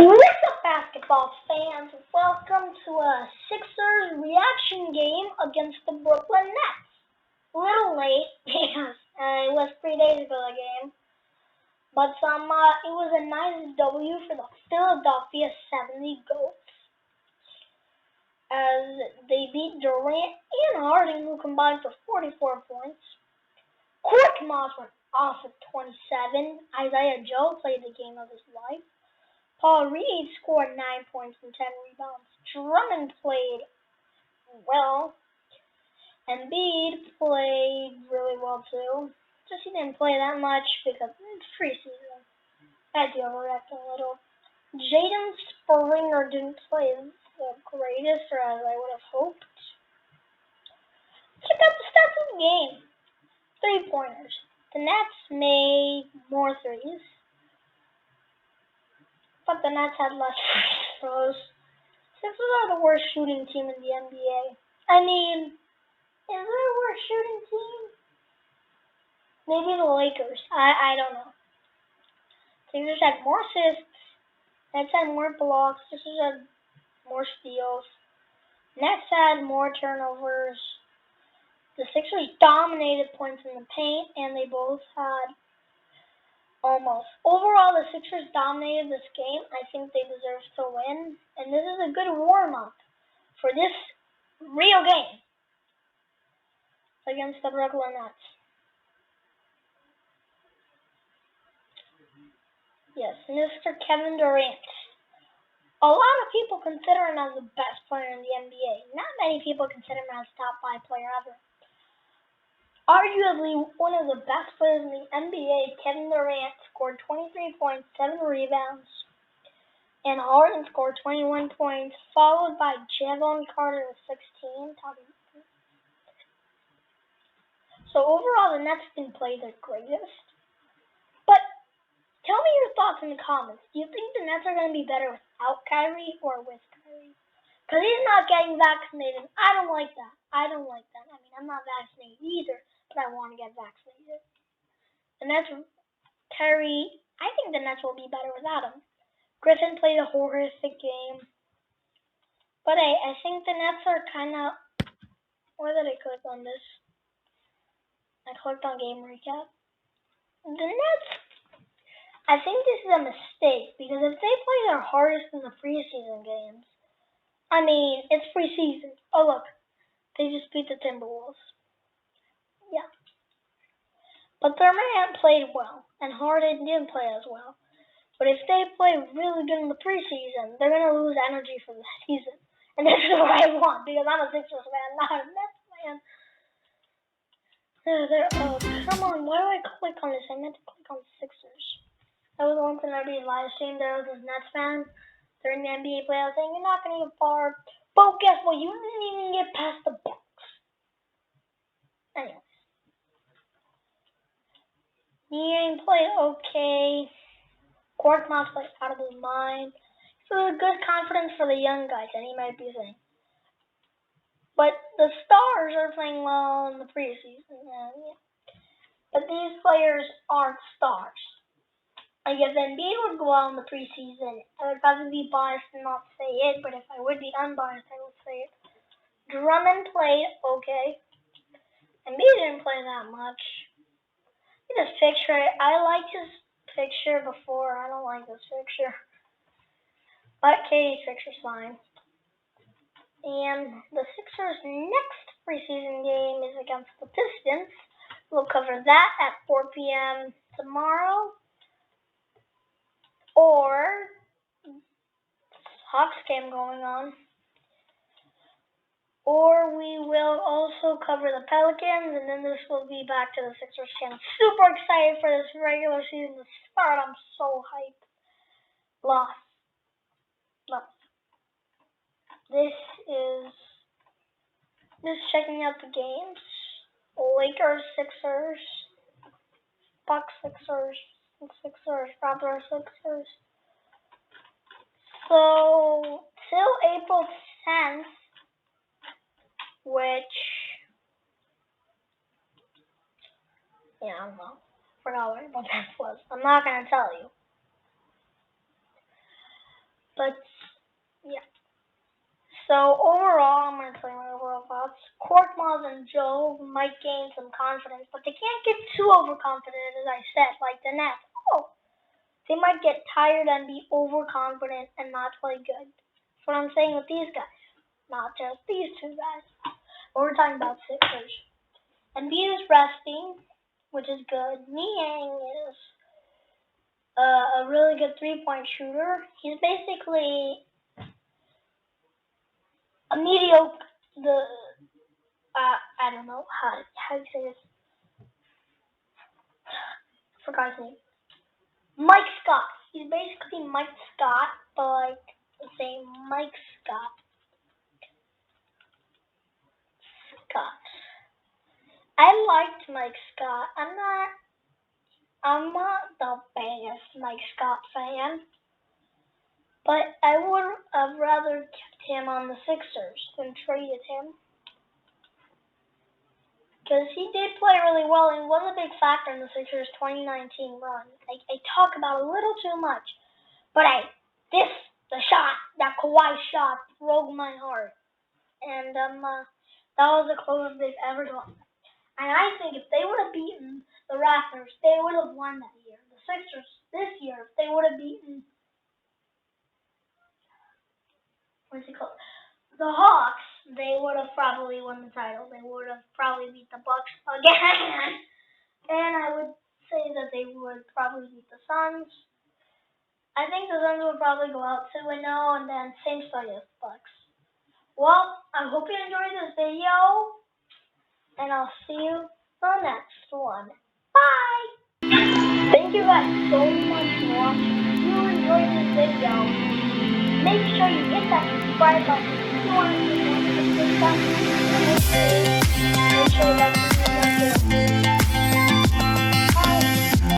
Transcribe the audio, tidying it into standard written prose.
What's up, basketball fans? Welcome to a Sixers reaction game against the Brooklyn Nets. A little late because it was 3 days ago the game, but it was a nice W for the Philadelphia 70 Goats as they beat Durant and Harden, who combined for 44 points. Quick Moss went off at 27. Isaiah Joe played the game of his life. Paul Reed scored 9 points and 10 rebounds. Drummond played well. Embiid played really well too. Just he didn't play that much because it's preseason. I had to overreact a little. Jaden Springer didn't play the greatest, or as I would have hoped. Check out the stats of the game. 3-pointers. The Nets made more threes, but the Nets had less free throws. Sixers are the worst shooting team in the NBA. I mean, is there a worse shooting team? Maybe the Lakers. I don't know. Sixers had more assists. Nets had more blocks. Sixers had more steals. Nets had more turnovers. The Sixers dominated points in the paint, and they both had almost. Overall, the Sixers dominated this game. I think they deserve to win. And this is a good warm-up for this real game against the Brooklyn Nets. Yes, Mr. Kevin Durant. A lot of people consider him as the best player in the NBA. Not many people consider him as top 5 player ever. Arguably one of the best players in the NBA, Kevin Durant scored 23 points, 7 rebounds, and Harden scored 21 points, followed by Javon Carter with 16. So overall, the Nets didn't play their greatest. But tell me your thoughts in the comments. Do you think the Nets are going to be better without Kyrie or with Kyrie? Because he's not getting vaccinated. I don't like that. I mean, I'm not vaccinated either, but I want to get vaccinated. The Nets, Kyrie, I think the Nets will be better without him. Griffin played a horrific game. But I think the Nets are kind of... Where did I click on this? I clicked on game recap. The Nets, I think this is a mistake, because if they play their hardest in the preseason games, I mean, it's preseason. Oh, look. They just beat the Timberwolves. Yeah. But Durant played well, and Harden didn't play as well. But if they play really good in the preseason, they're going to lose energy for the season. And this is what I want, because I'm a Sixers fan, not a Nets fan. Come on, why do I click on this? I meant to click on the Sixers. I was on to be live stream. There was this Nets fan during the NBA playoffs saying, you're not going to get far. But guess what? You didn't even get past the Bucks. Anyways. He played okay. Korkmaz played out of his mind. So it was good confidence for the young guys, and he might be saying. But the stars are playing well in the preseason. Yeah. But these players aren't stars. Like if Embiid would go out in the preseason, I would probably be biased and not say it, but if I would be unbiased, I would say it. Drummond played okay. Embiid didn't play that much. This picture, I liked his picture before. I don't like this picture. But Katie's picture's fine. And the Sixers' next preseason game is against the Pistons. We'll cover that at 4 p.m. tomorrow. Or Hawks game going on. Or we will also cover the Pelicans, and then this will be back to the Sixers channel. Super excited for this regular season to start. I'm so hyped. Lost. This is checking out the games. Lakers, Sixers, Bucks, Sixers, Raptors, Sixers. So, till April 10th, which, I don't know. I forgot what April 10th was. I'm not going to tell you. But yeah. So overall, I'm gonna tell you my overall thoughts. Korkmaz and Joe might gain some confidence, but they can't get too overconfident, as I said, like the Nets. Oh, they might get tired and be overconfident and not play good. That's what I'm saying with these guys, not just these two guys. But we're talking about Sixers. Embiid is resting, which is good. Niang is a really good three-point shooter. He's basically a mediocre. I don't know how you say this. I forgot his name. Mike Scott. He's basically Mike Scott, but like the same Mike Scott. I liked Mike Scott. I'm not the biggest Mike Scott fan, but I would have rather kept him on the Sixers than traded him. Because he did play really well and was a big factor in the Sixers' 2019 run. I talk about a little too much, but the shot, that Kawhi shot, broke my heart. And that was the closest they've ever gone. And I think if they would have beaten the Raptors, they would have won that year. The Sixers this year, if they would have beaten, the Hawks, they would have probably won the title. They would have probably beat the Bucks again. And I would say that they would probably beat the Suns. I think the Suns would probably go out 2-0, and then same story as Bucks. Well, I hope you enjoyed this video, and I'll see you in the next one. Bye! Thank you guys so much for watching. If you enjoyed this video, make sure you hit that subscribe button if you want to see more. Make sure that